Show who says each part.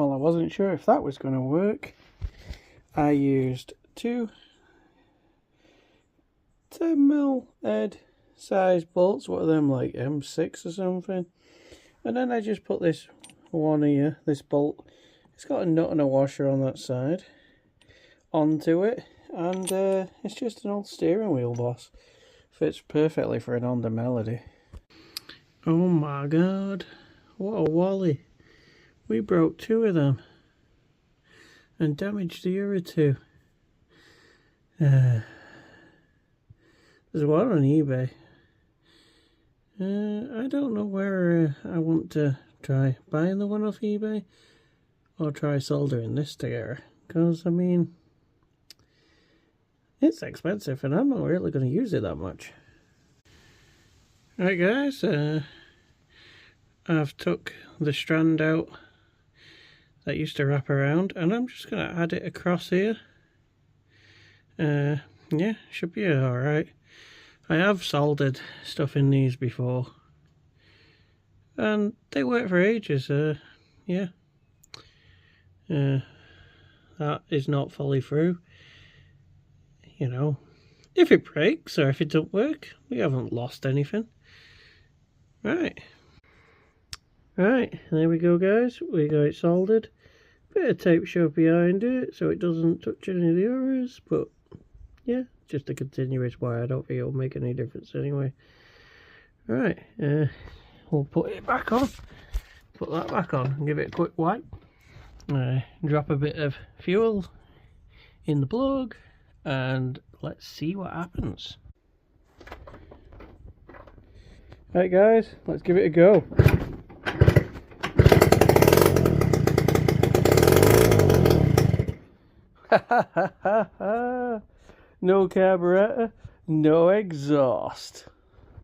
Speaker 1: Well, I wasn't sure if that was going to work. I used two 10mm head size bolts. What are them, like M6 or something? And then I just put this one here, this bolt. It's got a nut and a washer on that side onto it, and it's just an old steering wheel, boss. Fits perfectly for an Honda Melody. Oh my god, what a wally. We broke two of them and damaged the other two. There's one on eBay. I don't know where I want to try buying the one off eBay or try soldering this together, because I mean, it's expensive and I'm not really going to use it that much. Right guys, I've took the strand out that used to wrap around, and I'm just going to add it across here. Yeah, should be alright. I have soldered stuff in these before, and they work for ages. Yeah. That is not fully through. You know, if it breaks or if it don't work, we haven't lost anything. Right, there we go guys, we got it soldered. Bit of tape shoved behind it so it doesn't touch any of the others, but yeah, just a continuous wire. I don't think it'll make any difference anyway. Right, we'll put it back on, put that back on and give it a quick wipe. Drop a bit of fuel in the plug and let's see what happens. Right guys, let's give it a go. No carburetor, no exhaust.